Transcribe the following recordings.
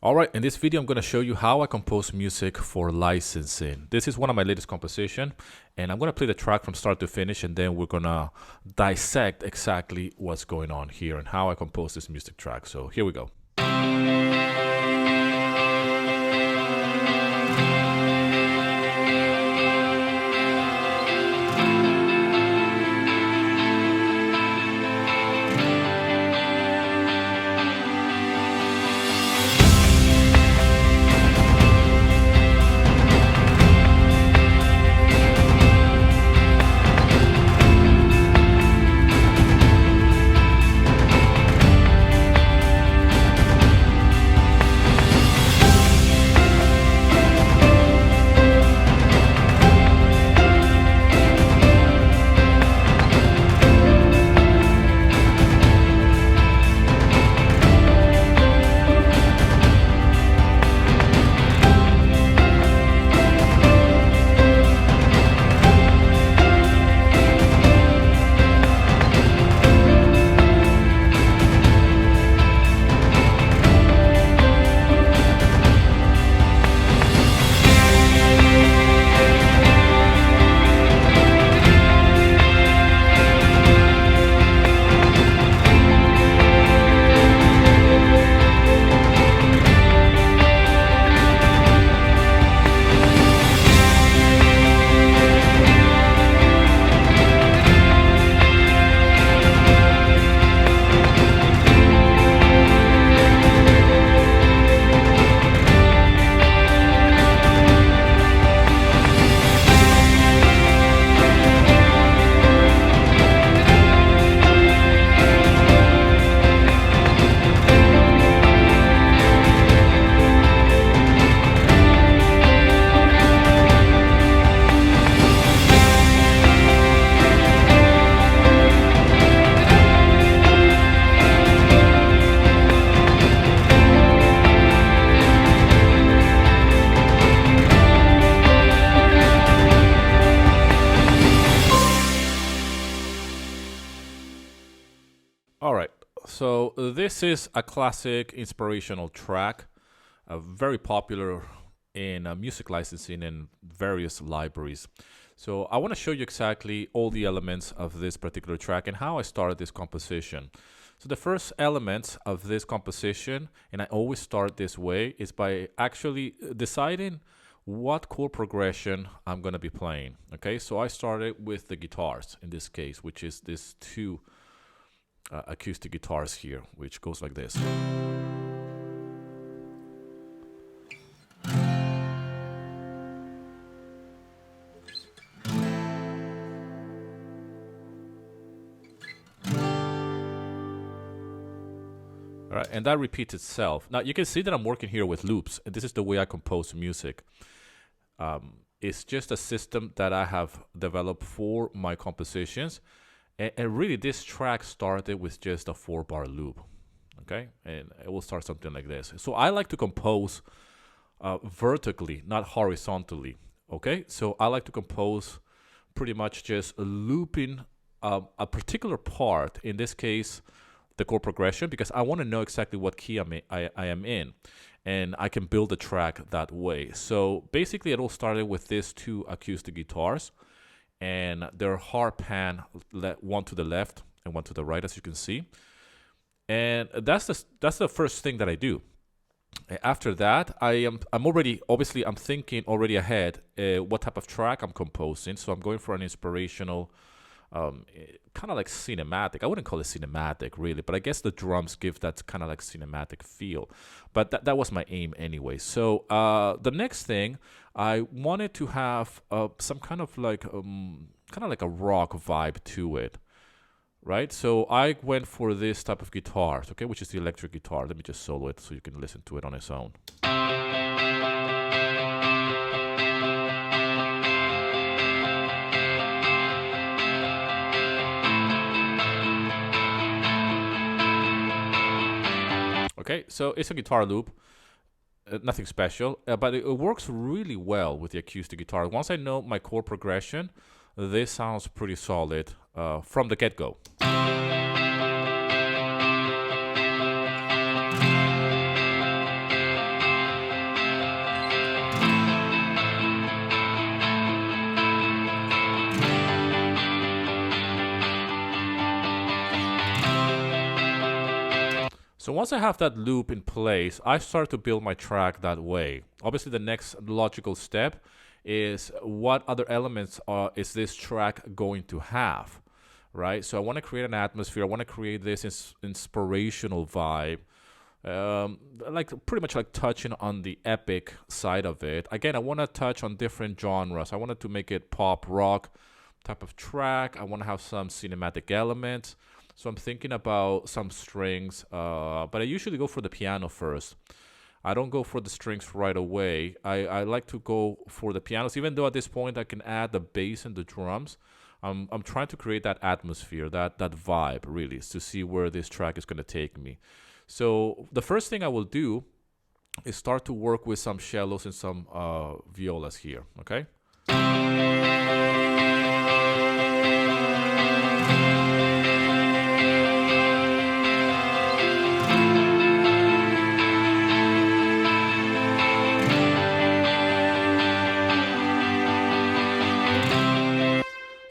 Alright, in this video I'm going to show you how I compose music for licensing. This is one of my latest composition, and I'm going to play the track from start to finish, and then we're going to dissect exactly what's going on here and how I compose this music track. So here we go. Alright, so this is a classic inspirational track, very popular in music licensing in various libraries. So I want to show you exactly all the elements of this particular track and how I started this composition. So the first element of this composition, and I always start this way, is by actually deciding what chord progression I'm going to be playing. Okay, so I started with the guitars in this case, which is these two acoustic guitars here, which goes like this. All right, and that repeats itself. Now you can see that I'm working here with loops, and this is the way I compose music. It's just a system that I have developed for my compositions. And really, this track started with just a 4-bar loop, okay? And it will start something like this. So I like to compose vertically, not horizontally, okay? So I like to compose pretty much just looping a particular part, in this case, the chord progression, because I want to know exactly what key I am in, and I can build a track that way. So basically, it all started with these two acoustic guitars, and they're hard pan, one to the left and one to the right, as you can see. And that's the first thing that I do. After that, I'm thinking already ahead what type of track I'm composing. So I'm going for an inspirational, kind of like cinematic. I wouldn't call it cinematic really, but I guess the drums give that kind of like cinematic feel. But that was my aim anyway. So the next thing, I wanted to have some kind of like a rock vibe to it, right? So I went for this type of guitars, okay, which is the electric guitar. Let me just solo it so you can listen to it on its own. Okay, so it's a guitar loop. Nothing special, but it works really well with the acoustic guitar. Once I know my chord progression, this sounds pretty solid from the get-go. once I have that loop in place, I start to build my track that way. Obviously, the next logical step is what other elements is this track going to have, right? So I want to create an atmosphere. I want to create this inspirational vibe, like pretty much like touching on the epic side of it. Again, I want to touch on different genres. I wanted to make it pop rock type of track. I want to have some cinematic elements. So I'm thinking about some strings, but I usually go for the piano first. I don't go for the strings right away. I like to go for the pianos, even though at this point I can add the bass and the drums. I'm trying to create that atmosphere, that vibe, really, to see where this track is going to take me. So the first thing I will do is start to work with some cellos and some violas here, okay?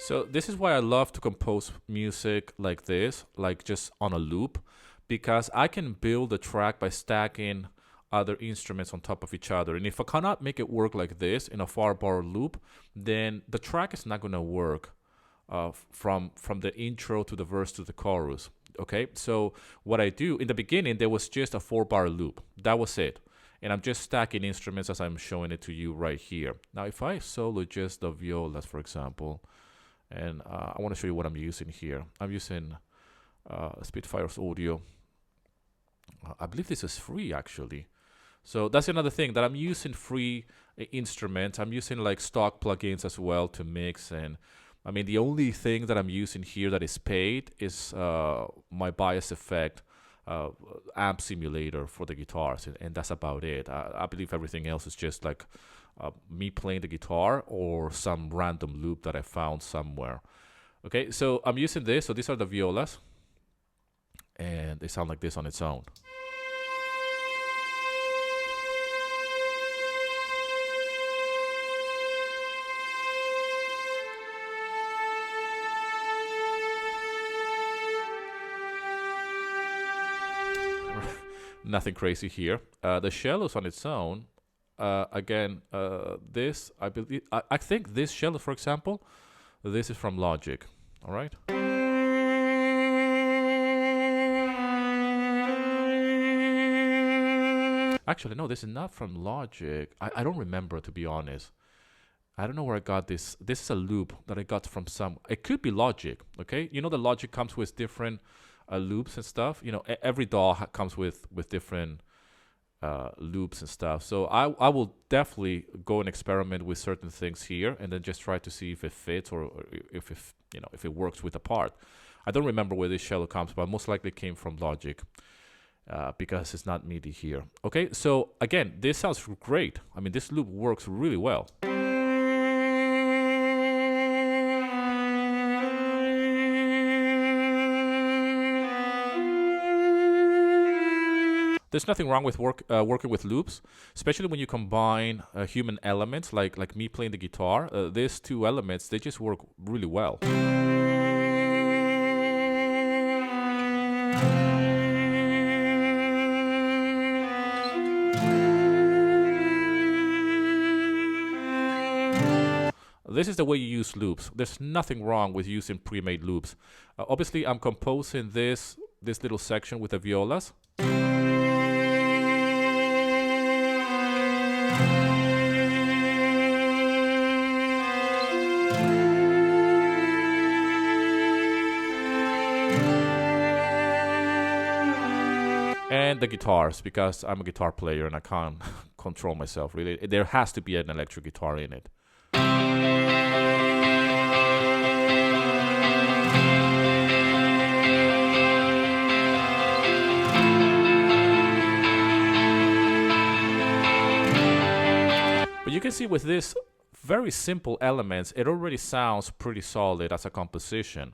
So this is why I love to compose music like this, like just on a loop, because I can build a track by stacking other instruments on top of each other. And if I cannot make it work like this in a 4-bar loop, then the track is not going to work from the intro to the verse to the chorus. Okay, so what I do in the beginning, there was just a 4-bar loop. That was it. And I'm just stacking instruments as I'm showing it to you right here. Now, if I solo just the violas, for example, and I want to show you what I'm using here. I'm using Spitfire's audio. I believe this is free, actually. So that's another thing, that I'm using free instruments. I'm using like stock plugins as well to mix. And I mean, the only thing that I'm using here that is paid is my bias effect amp simulator for the guitars. And that's about it. I believe everything else is just like me playing the guitar or some random loop that I found somewhere. Okay, so I'm using this. So these are the violas, and they sound like this on its own. Nothing crazy here. The cellos on its own. Again, this, I believe, I think this cello, for example, this is from Logic. All right. Actually, no, this is not from Logic. I don't remember, to be honest. I don't know where I got this. This is a loop that I got from some. It could be Logic. Okay, you know the Logic comes with different loops and stuff. You know, every DAW comes with different loops and stuff. So I will definitely go and experiment with certain things here, and then just try to see if it fits or if if it works with the part. I don't remember where this cello comes, but most likely came from Logic because it's not MIDI here. Okay, so again, this sounds great. I mean, this loop works really well. There's nothing wrong with working with loops, especially when you combine human elements like me playing the guitar. These two elements, they just work really well. This is the way you use loops. There's nothing wrong with using pre-made loops. Obviously, I'm composing this little section with the violas. And the guitars, because I'm a guitar player and I can't control myself, really. There has to be an electric guitar in it. But you can see with this very simple elements, it already sounds pretty solid as a composition.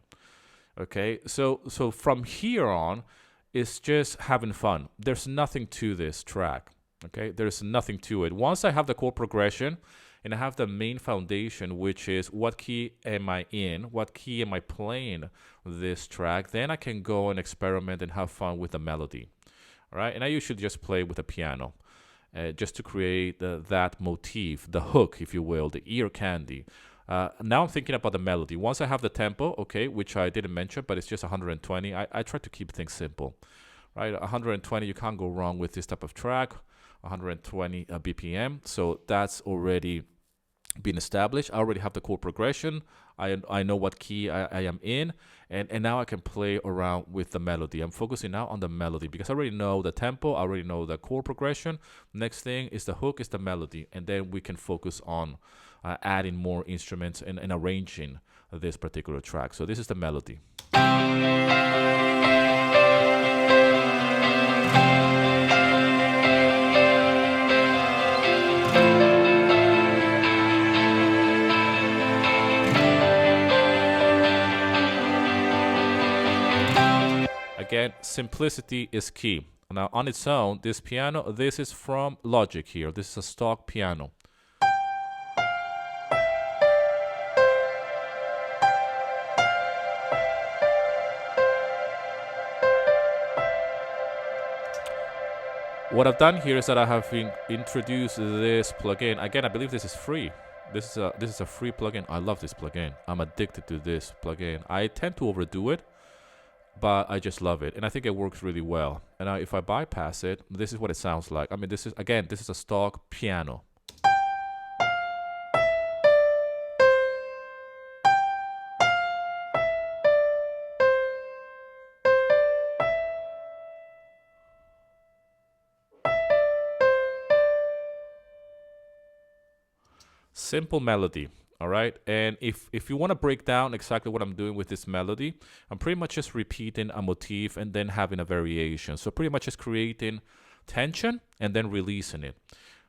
Okay, so from here on, it's just having fun. There's nothing to this track. Okay, there's nothing to it. Once I have the chord progression and I have the main foundation, which is what key am I in, what key am I playing this track, then I can go and experiment and have fun with the melody. All right, and I usually just play with a piano, just to create that motif, the hook, if you will, the ear candy. Now I'm thinking about the melody. Once I have the tempo, okay, which I didn't mention, but it's just 120. I try to keep things simple, right? 120, you can't go wrong with this type of track. 120 BPM, so that's already been established. I already have the chord progression. I know what key I am in, and now I can play around with the melody. I'm focusing now on the melody because I already know the tempo, I already know the chord progression. Next thing is the hook, is the melody, and then we can focus on adding more instruments and arranging this particular track. So this is the melody. Again, simplicity is key. Now, on its own, this piano, this is from Logic here. This is a stock piano. What I've done here is that I have introduced this plugin. Again, I believe this is free. This is a free plugin. I love this plugin. I'm addicted to this plugin. I tend to overdo it, but I just love it, and I think it works really well. And now if I bypass it, this is what it sounds like. I mean, this is a stock piano. Simple melody. All right, and if you want to break down exactly what I'm doing with this melody, I'm pretty much just repeating a motif and then having a variation. So pretty much just creating tension and then releasing it.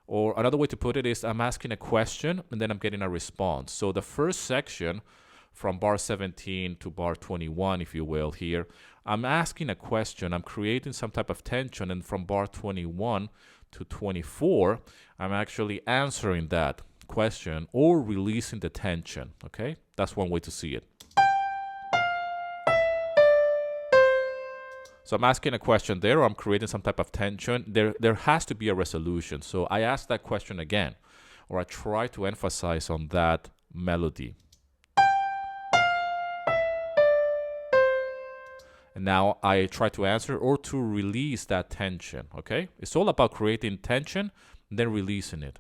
Or another way to put it is I'm asking a question and then I'm getting a response. So the first section from bar 17 to bar 21, if you will, here, I'm asking a question, I'm creating some type of tension, and from bar 21 to 24, I'm actually answering that question or releasing the tension. Okay, that's one way to see it. So I'm asking a question there, or I'm creating some type of tension. There has to be a resolution. So I ask that question again, or I try to emphasize on that melody. And now I try to answer or to release that tension. Okay, it's all about creating tension and then releasing it.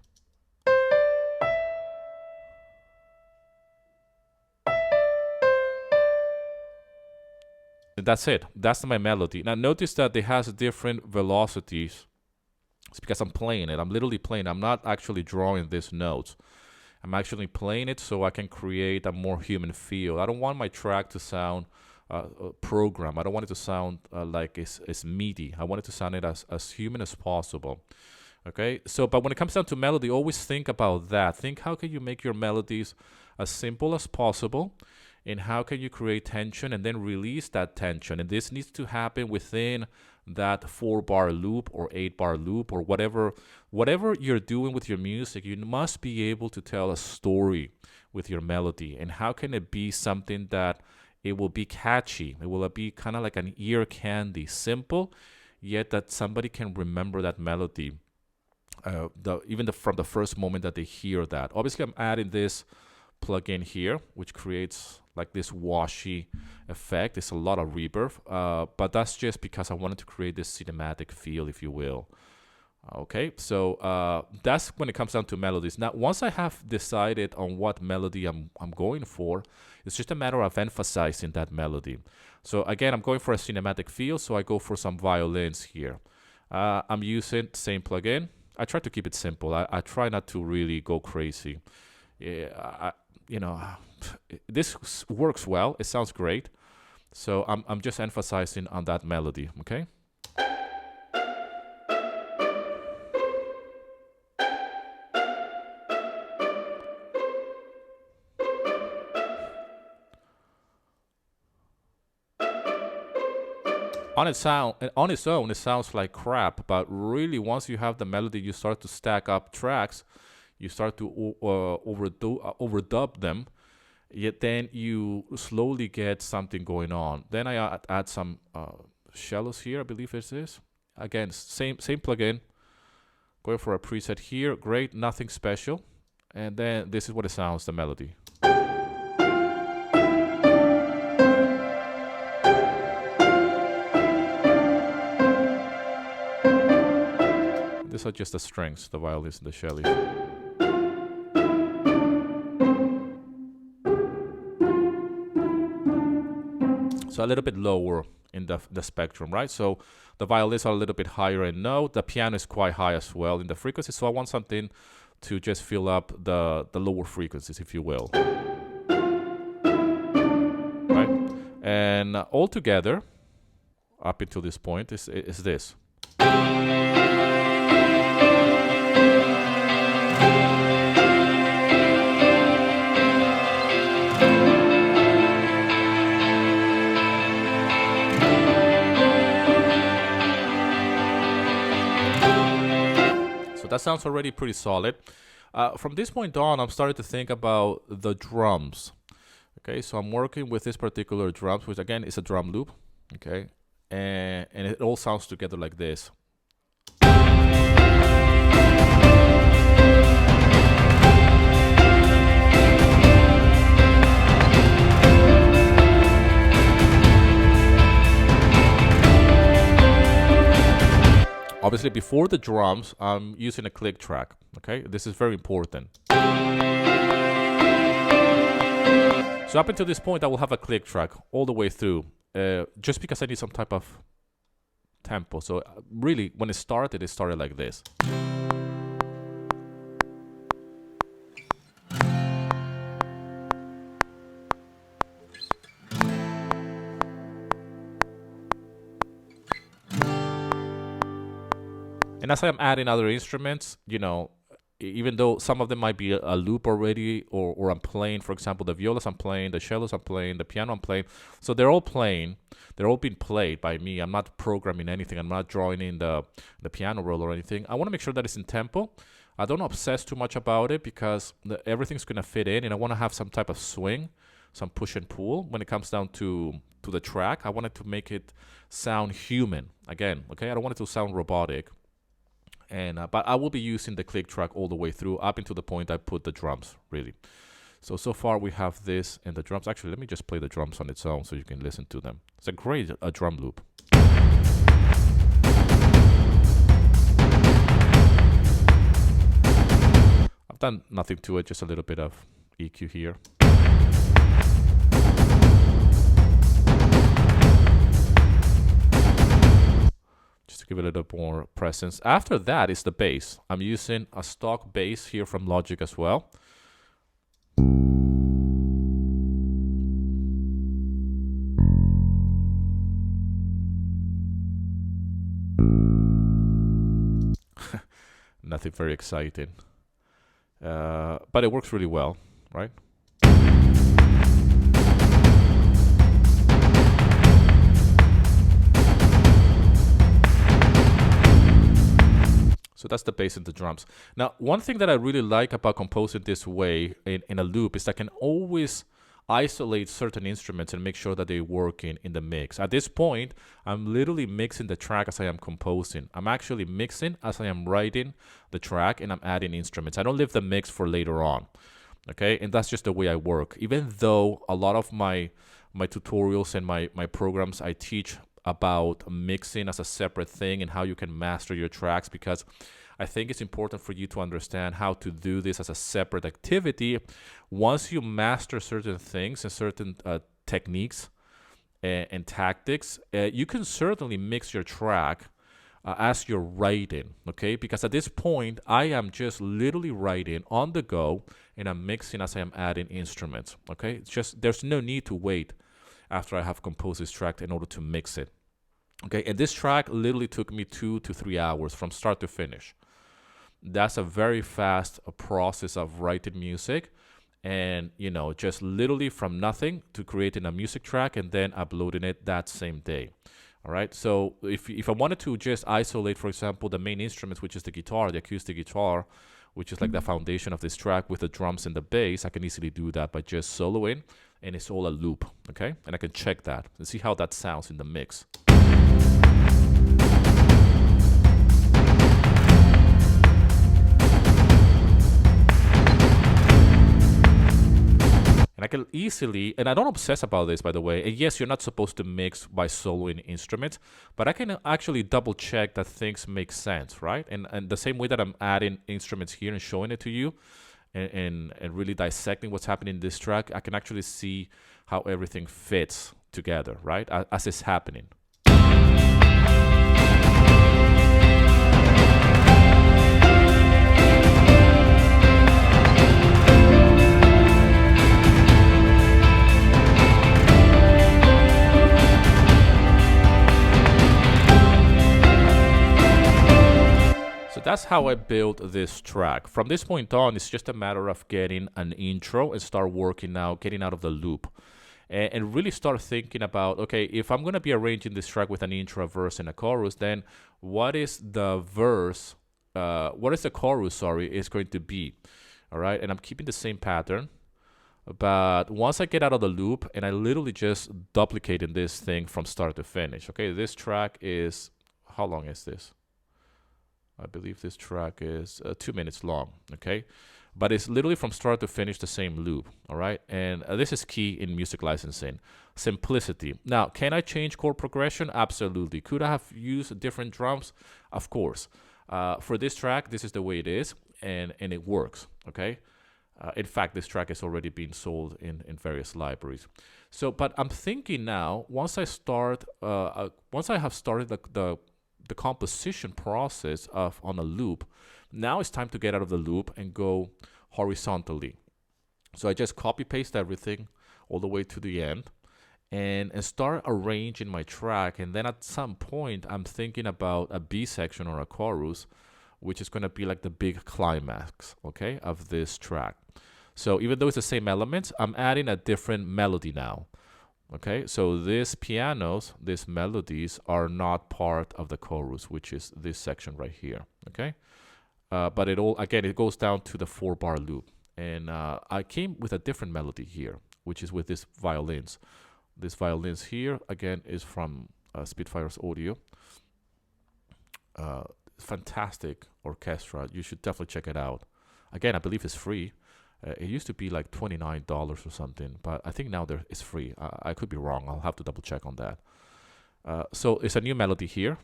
That's it. That's my melody. Now notice that it has different velocities. It's because I'm playing it. I'm literally playing. I'm not actually drawing these notes. I'm actually playing it so I can create a more human feel. I don't want my track to sound programmed. I don't want it to sound like it's meaty. I want it to sound as human as possible. Okay. So, but when it comes down to melody, always think about that. Think how can you make your melodies as simple as possible. And how can you create tension and then release that tension? And this needs to happen within that 4-bar loop or 8-bar loop or whatever you're doing with your music. You must be able to tell a story with your melody. And how can it be something that it will be catchy? It will be kind of like an ear candy, simple, yet that somebody can remember that melody from the first moment that they hear that. Obviously, I'm adding this plugin here, which creates like this washy effect. It's a lot of reverb, but that's just because I wanted to create this cinematic feel, if you will. Okay, so that's when it comes down to melodies. Now, once I have decided on what melody I'm going for, it's just a matter of emphasizing that melody. So again, I'm going for a cinematic feel, so I go for some violins here. I'm using the same plugin. I try to keep it simple. I try not to really go crazy. Yeah, this works well. It sounds great. So I'm just emphasizing on that melody, okay? On its own, it sounds like crap, but really once you have the melody, you start to stack up tracks, you start to overdub them, yet then you slowly get something going on. Then I add some cellos here, I believe it is. Again, same plugin. Going for a preset here. Great, nothing special. And then this is what it sounds, the melody. These are just the strings, the violins and the cello. So a little bit lower in the spectrum, right? So the violins are a little bit higher in note. The piano is quite high as well in the frequency. So I want something to just fill up the lower frequencies, if you will. Right? And all together, up until this point, is this. That sounds already pretty solid. From this point on, I'm starting to think about the drums. Okay, so I'm working with this particular drums, which again is a drum loop. Okay, and it all sounds together like this. Obviously, before the drums, I'm using a click track. Okay, this is very important. So up until this point, I will have a click track all the way through, just because I need some type of tempo. So really, when it started like this. And as I'm adding other instruments, you know, even though some of them might be a loop already, or I'm playing, for example, the violas I'm playing, the cellos I'm playing, the piano I'm playing. So they're all playing. They're all being played by me. I'm not programming anything. I'm not drawing in the piano roll or anything. I want to make sure that it's in tempo. I don't obsess too much about it because everything's going to fit in, and I want to have some type of swing, some push and pull when it comes down to the track. I wanted to make it sound human again. Okay, I don't want it to sound robotic. And but I will be using the click track all the way through up until the point I put the drums, really. So far we have this and the drums. Actually, let me just play the drums on its own so you can listen to them. It's a great drum loop. I've done nothing to it, just a little bit of EQ here. To give it a little more presence. After that is the bass. I'm using a stock bass here from Logic as well. Nothing very exciting. But it works really well, right? So that's the bass and the drums. Now, one thing that I really like about composing this way in a loop is I can always isolate certain instruments and make sure that they work in the mix. At this point, I'm literally mixing the track as I am composing. I'm actually mixing as I am writing the track, and I'm adding instruments. I don't leave the mix for later on. Okay, and that's just the way I work. Even though a lot of my tutorials and my programs, I teach about mixing as a separate thing and how you can master your tracks, because I think it's important for you to understand how to do this as a separate activity. Once you master certain things and certain techniques and tactics, you can certainly mix your track as you're writing, okay? Because at this point, I am just literally writing on the go, and I'm mixing as I am adding instruments, okay? It's just, there's no need to wait after I have composed this track in order to mix it. Okay, and this track literally took me 2 to 3 hours from start to finish. That's a very fast process of writing music, and you know, just literally from nothing to creating a music track and then uploading it that same day. All right, so if I wanted to just isolate, for example, the main instruments, which is the guitar, the acoustic guitar, which is like the foundation of this track, with the drums and the bass, I can easily do that by just soloing, and it's all a loop, okay? And I can check that and see how that sounds in the mix. can easily, and I don't obsess about this, by the way. And yes, you're not supposed to mix by soloing instruments, but I can actually double check that things make sense, right? And the same way that I'm adding instruments here and showing it to you, and really dissecting what's happening in this track, I can actually see how everything fits together, right? As it's happening. So that's how I built this track. From this point on, it's just a matter of getting an intro and start working out, getting out of the loop, and really start thinking about, okay, if I'm going to be arranging this track with an intro, a verse, and a chorus, then what is the chorus, is going to be, all right? And I'm keeping the same pattern, but once I get out of the loop, and I literally just duplicating this thing from start to finish, okay? This track is, how long is this? I believe this track is 2 minutes long, okay? But it's literally from start to finish the same loop, all right? And this is key in music licensing, simplicity. Now, can I change chord progression? Absolutely. Could I have used different drums? Of course. For this track, this is the way it is, and it works, okay? In fact, this track is already being sold in various libraries. So, but I'm thinking now, once I have started the composition process on a loop, now it's time to get out of the loop and go horizontally. So I just copy paste everything all the way to the end and start arranging my track. And then at some point, I'm thinking about a B section or a chorus, which is going to be like the big climax, okay, of this track. So even though it's the same elements, I'm adding a different melody now. Okay, so these pianos, these melodies are not part of the chorus, which is this section right here. Okay, but it goes down to the 4-bar loop, and I came with a different melody here, which is with these violins. These violins here again is from Spitfire's Audio. Fantastic orchestra. You should definitely check it out. Again, I believe it's free. It used to be like $29 or something, but I think now it's free. I could be wrong. I'll have to double check on that. So it's a new melody here.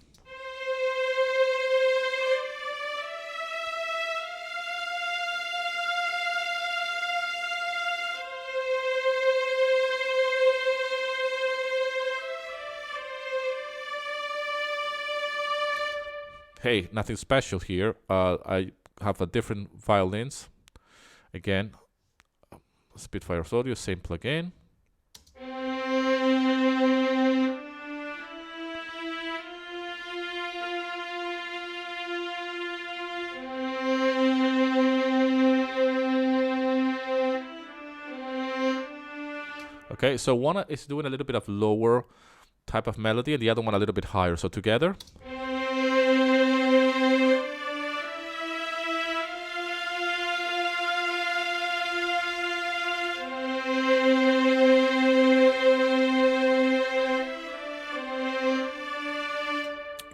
Hey, nothing special here. I have a different violins. Again, Spitfire's Audio, same plugin. Okay, so one is doing a little bit of lower type of melody and the other one a little bit higher. So together.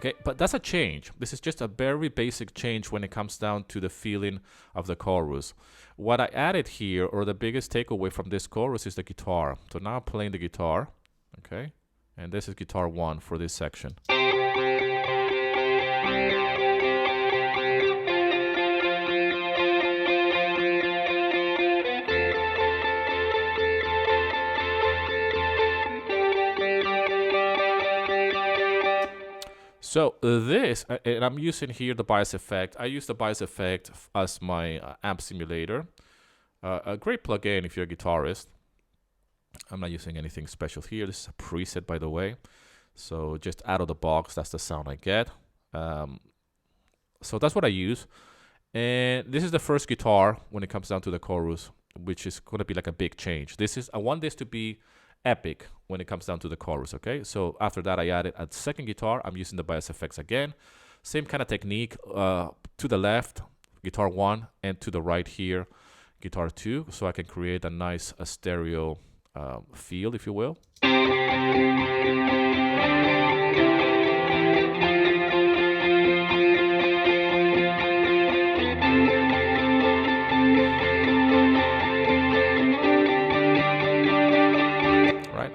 Okay, but that's a change. This is just a very basic change when it comes down to the feeling of the chorus. What I added here, or the biggest takeaway from this chorus, is the guitar. So now I'm playing the guitar, okay? And this is guitar 1 for this section. So this, and I'm using here the bias effect. I use the bias effect as my amp simulator. A great plugin if you're a guitarist. I'm not using anything special here. This is a preset, by the way. So just out of the box, that's the sound I get. So that's what I use. And this is the first guitar when it comes down to the chorus, which is going to be like a big change. I want this to be epic when it comes down to the chorus, okay? So after that, I added a second guitar. I'm using the bias effects again. Same kind of technique. To the left, guitar 1, and to the right here, guitar 2. So I can create a nice stereo feel, if you will.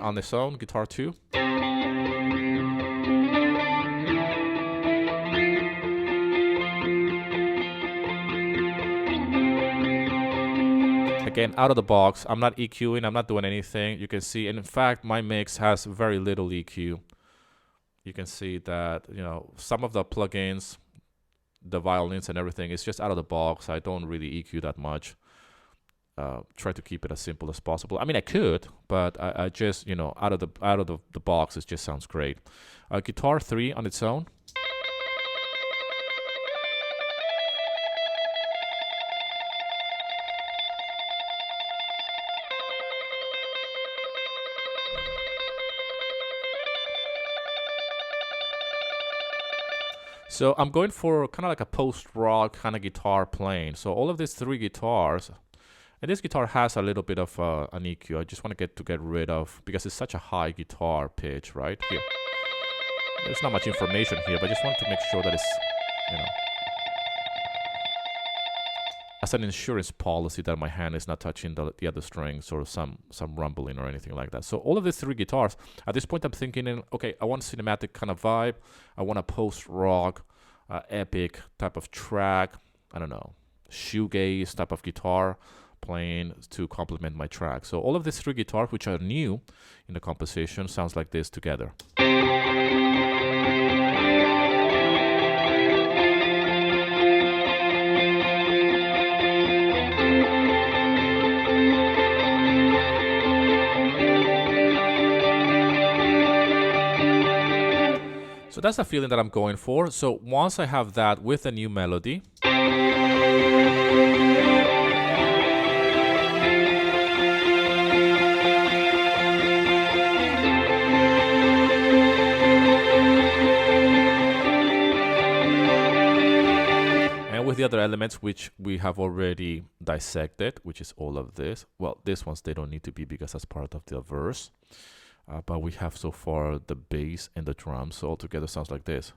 on its own, guitar 2. Again, out of the box, I'm not EQing, I'm not doing anything. You can see, and in fact, my mix has very little EQ. You can see that, you know, some of the plugins, the violins and everything, is just out of the box. I don't really EQ that much. Try to keep it as simple as possible. I mean, I could, but I just, you know, out of the box, it just sounds great. Guitar 3 on its own. So I'm going for kind of like a post-rock kind of guitar playing. So all of these 3 guitars, and this guitar has a little bit of an EQ. I just want to get rid of, because it's such a high guitar pitch, right? Here. There's not much information here, but I just want to make sure that it's, you know, as an insurance policy that my hand is not touching the other strings or some rumbling or anything like that. So all of these 3 guitars, at this point I'm thinking, okay, I want a cinematic kind of vibe. I want a post-rock, epic type of track. I don't know, shoegaze type of guitar playing to complement my track. So all of these 3 guitars, which are new in the composition, sounds like this together. So that's the feeling that I'm going for. So once I have that with a new melody, and with the other elements which we have already dissected, which is all of this. Well, these ones, they don't need to be because that's part of the verse. But we have so far the bass and the drums, so all together sounds like this.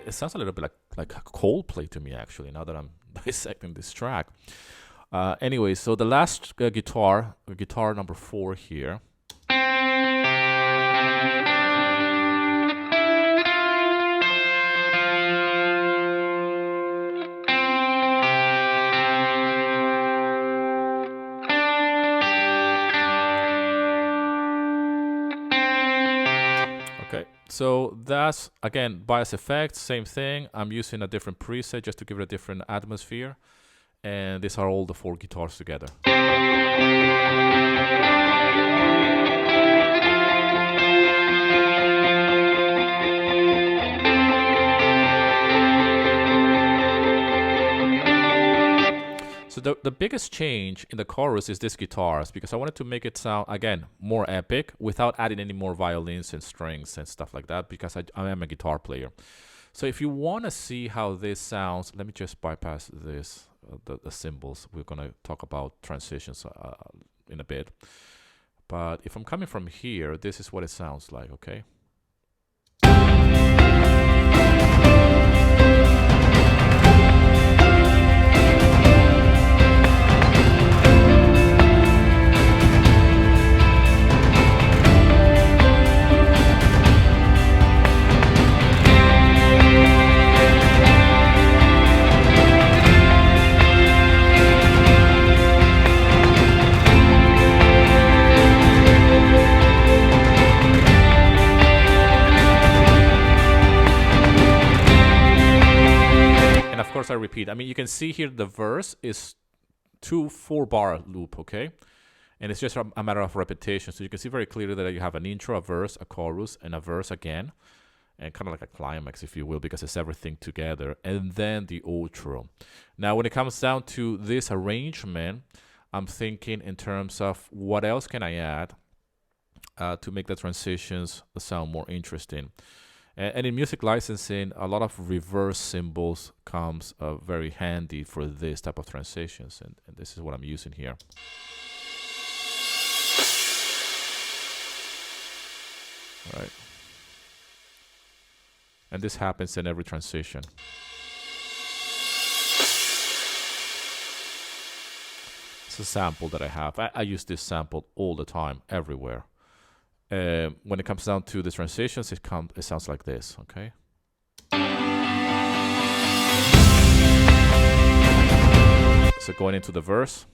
It sounds a little bit like Coldplay to me, actually, now that I'm dissecting this track. Anyway, so the last guitar number 4 here. Okay, so that's, again, bias effects, same thing. I'm using a different preset just to give it a different atmosphere. And these are all the 4 guitars together. So the biggest change in the chorus is these guitars, because I wanted to make it sound, again, more epic without adding any more violins and strings and stuff like that, because I am a guitar player. So if you want to see how this sounds, let me just bypass this. The symbols. We're going to talk about transitions in a bit. But if I'm coming from here, this is what it sounds like, okay? I repeat. I mean, you can see here the verse is 2 4-bar loop, okay? And it's just a matter of repetition. So you can see very clearly that you have an intro, a verse, a chorus, and a verse again. And kind of like a climax, if you will, because it's everything together. And then the outro. Now, when it comes down to this arrangement, I'm thinking in terms of what else can I add to make the transitions sound more interesting. And in music licensing, a lot of reverse symbols comes very handy for this type of transitions, and this is what I'm using here. right? And this happens in every transition. It's a sample that I have. I use this sample all the time, everywhere. When it comes down to the transitions, it sounds like this, okay? So going into the verse.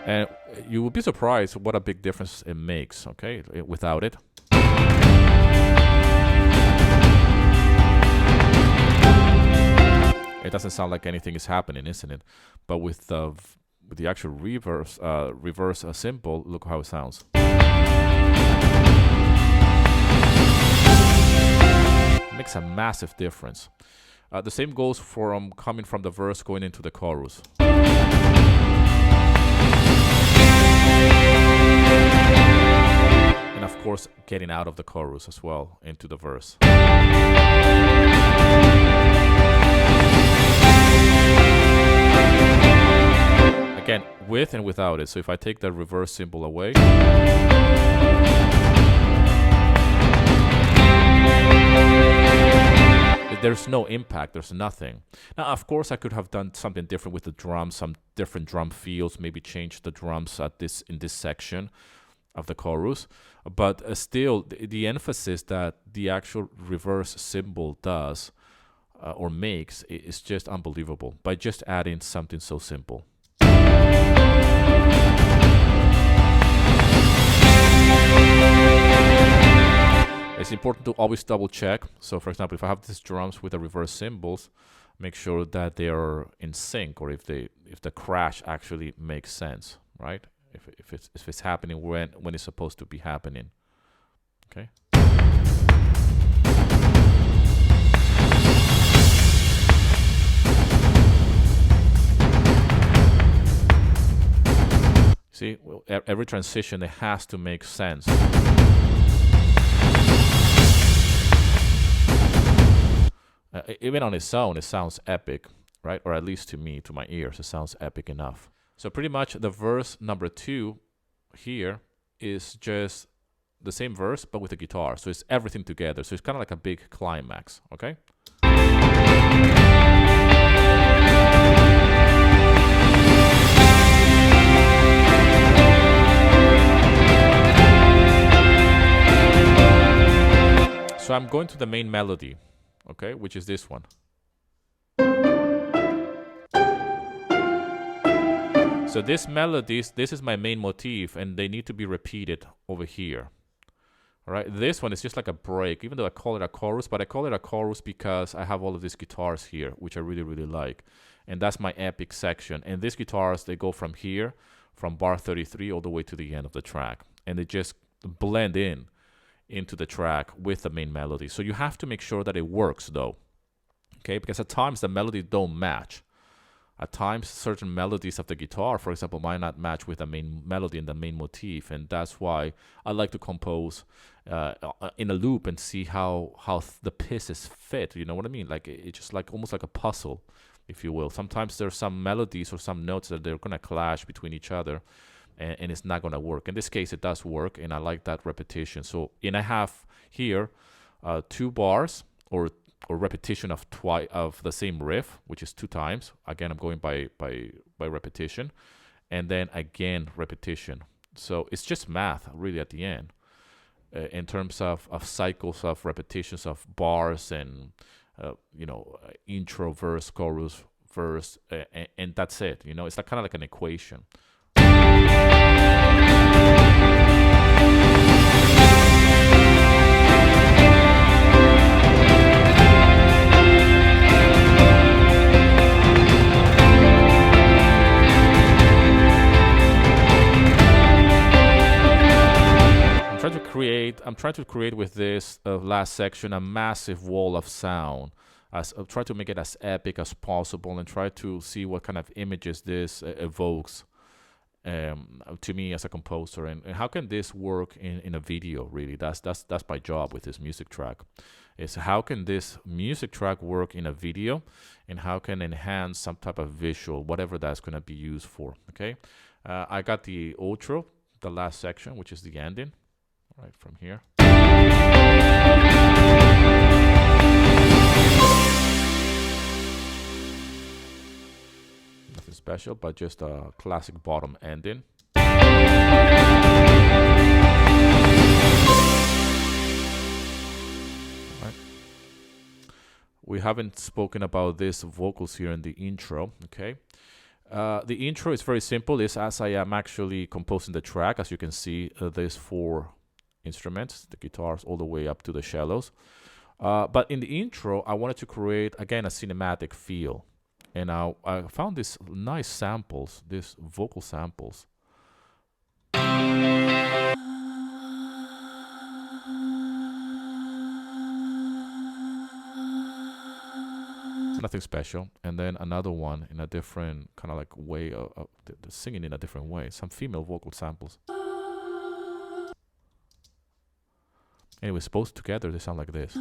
And you will be surprised what a big difference it makes, okay, without it. It doesn't sound like anything is happening, isn't it? But with the actual reverse symbol, look how it sounds. It makes a massive difference. The same goes for coming from the verse going into the chorus. And of course, getting out of the chorus as well into the verse. Again, with and without it. So if I take the reverse symbol away, there's no impact, there's nothing. Now, of course, I could have done something different with the drums, some different drum feels, maybe change the drums in this section of the chorus. But still, the emphasis that the actual reverse symbol does or makes is just unbelievable by just adding something so simple. It's important to always double check. So for example, if I have these drums with the reverse symbols, make sure that they are in sync, or if the crash actually makes sense, right? If it's happening when it's supposed to be happening. Okay. See, every transition, it has to make sense. Even on its own, it sounds epic, right? Or at least to me, to my ears, it sounds epic enough. So pretty much the verse number 2 here is just the same verse, but with the guitar. So it's everything together. So it's kind of like a big climax, okay? So I'm going to the main melody, okay, which is this one. So this melody, this is my main motif, and they need to be repeated over here. All right, this one is just like a break, even though I call it a chorus, but I call it a chorus because I have all of these guitars here, which I really, really like. And that's my epic section. And these guitars, they go from here, from bar 33 all the way to the end of the track. And they just blend into the track with the main melody. So you have to make sure that it works though, okay? Because at times the melodies don't match. At times certain melodies of the guitar, for example, might not match with the main melody and the main motif, and that's why I like to compose in a loop and see how the pieces fit. You know what I mean? Like it's just like almost like a puzzle, if you will. Sometimes there's some melodies or some notes that they're gonna clash between each other, and it's not going to work. In this case, it does work, and I like that repetition. So, and I have here 2 bars or repetition of the same riff, which is 2 times. Again, I'm going by repetition, and then again repetition. So it's just math, really, at the end, in terms of cycles of repetitions of bars and intro, verse, chorus, verse, and that's it. You know, it's like kind of like an equation. I'm trying to create with this last section a massive wall of sound. Try to make it as epic as possible and try to see what kind of images this evokes. to me as a composer, and how can this work in a video? Really, that's my job with this music track. Is how can this music track work in a video, and how can enhance some type of visual, whatever that's going to be used for. Okay, I got the outro, the last section, which is the ending. All right, from here. Nothing special, but just a classic bottom ending. Right. We haven't spoken about these vocals here in the intro, okay? The intro is very simple. It's as I am actually composing the track. As you can see, there's 4 instruments, the guitars all the way up to the cellos. But in the intro, I wanted to create, again, a cinematic feel. And I found these nice samples, these vocal samples. Nothing special. And then another one in a different kind of like way of singing in a different way. Some female vocal samples. Anyways, both together they sound like this.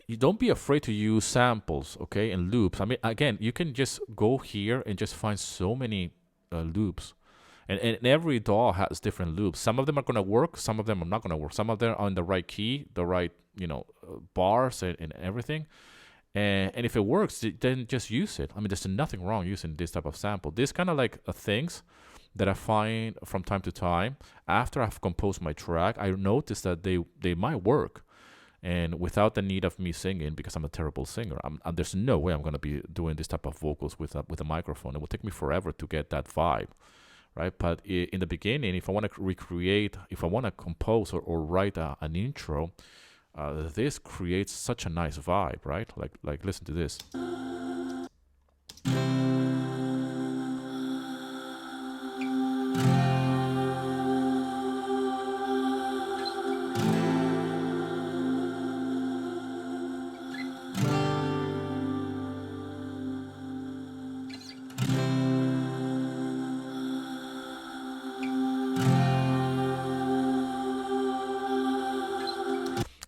You don't be afraid to use samples, okay, and loops. I mean, again, you can just go here and just find so many loops. And every DAW has different loops. Some of them are going to work. Some of them are not going to work. Some of them are in the right key, the right, bars and everything. And if it works, then just use it. I mean, there's nothing wrong using this type of sample. This kind of like things that I find from time to time. After I've composed my track, I notice that they might work. And without the need of me singing, because I'm a terrible singer, there's no way I'm going to be doing this type of vocals with a microphone. It will take me forever to get that vibe, right? But in the beginning, if I want to recreate, if I want to compose or write an intro, this creates such a nice vibe, right? Like listen to this.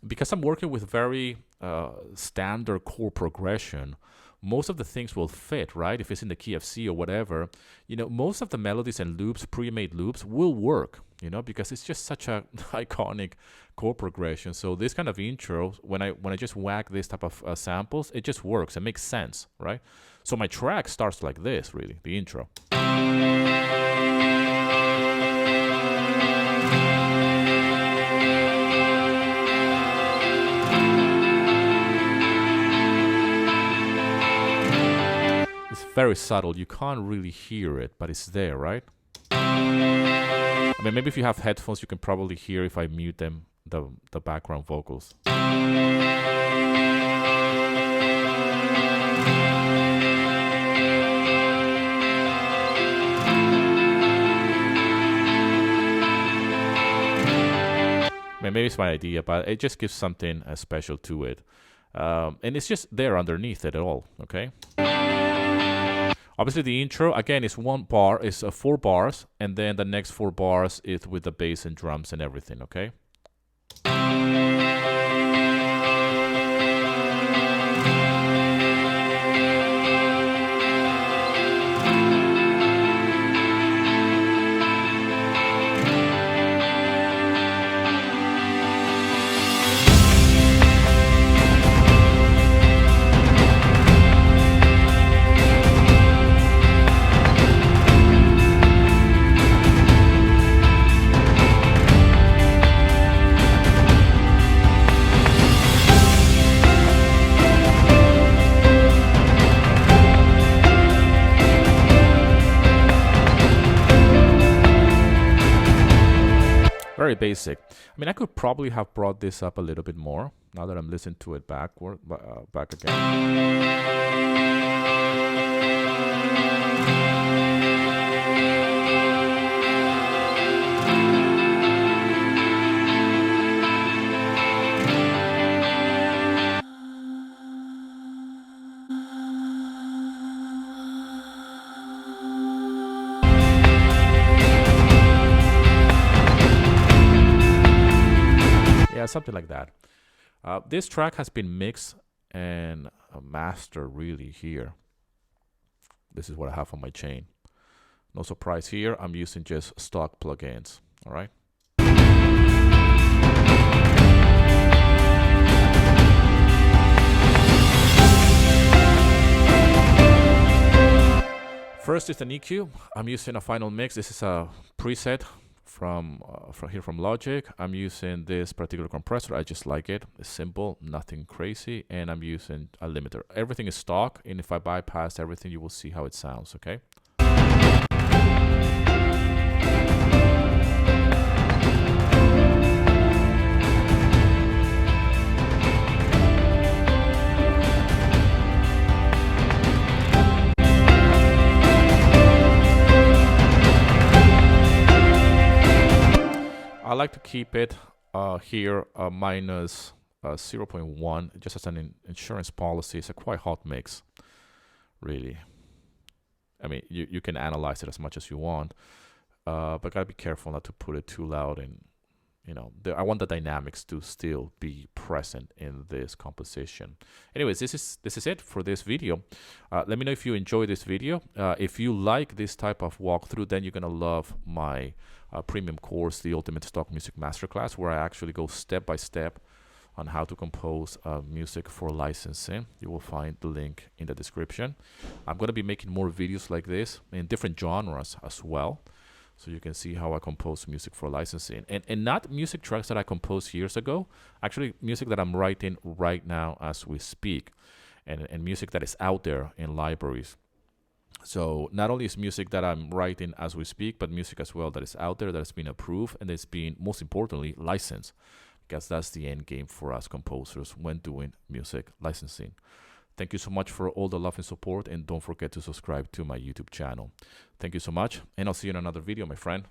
Because I'm working with very standard chord progression, most of the things will fit, right? If it's in the key of C or whatever, most of the melodies and loops, pre-made loops, will work, because it's just such a iconic chord progression. So this kind of intro, when I just whack this type of samples, it just works. It makes sense, right? So my track starts like this, really, the intro. Very subtle. You can't really hear it, but it's there, right? I mean, maybe if you have headphones, you can probably hear if I mute them, the background vocals. I mean, maybe it's my idea, but it just gives something special to it. And it's just there underneath it all, okay? Obviously, the intro, again, is 1 bar, is 4 bars, and then the next 4 bars is with the bass and drums and everything, okay? Very basic. I mean, I could probably have brought this up a little bit more now that I'm listening to it back again. something like that. This track has been mixed and mastered really here. This is what I have on my chain. No surprise here, I'm using just stock plugins, all right? First is an EQ. I'm using a final mix. This is a preset from Logic. I'm using this particular compressor. I just like it. It's simple, nothing crazy, and I'm using a limiter. Everything is stock, and if I bypass everything, you will see how it sounds, okay? I like to keep it here minus 0.1, just as an insurance policy. It's a quite hot mix, really. I mean, you can analyze it as much as you want, but gotta be careful not to put it too loud. And you know, I want the dynamics to still be present in this composition. Anyways, this is it for this video. Let me know if you enjoyed this video. If you like this type of walkthrough, then you're gonna love my premium course, the Ultimate Stock Music Masterclass, where I actually go step by step on how to compose music for licensing. You will find the link in the description. I'm going to be making more videos like this in different genres as well, so you can see how I compose music for licensing. And not music tracks that I composed years ago, actually music that I'm writing right now as we speak, and music that is out there in libraries. So not only is music that I'm writing as we speak, but music as well that is out there, that has been approved, and it's been, most importantly, licensed, because that's the end game for us composers when doing music licensing. Thank you so much for all the love and support, and don't forget to subscribe to my YouTube channel. Thank you so much, and I'll see you in another video, my friend.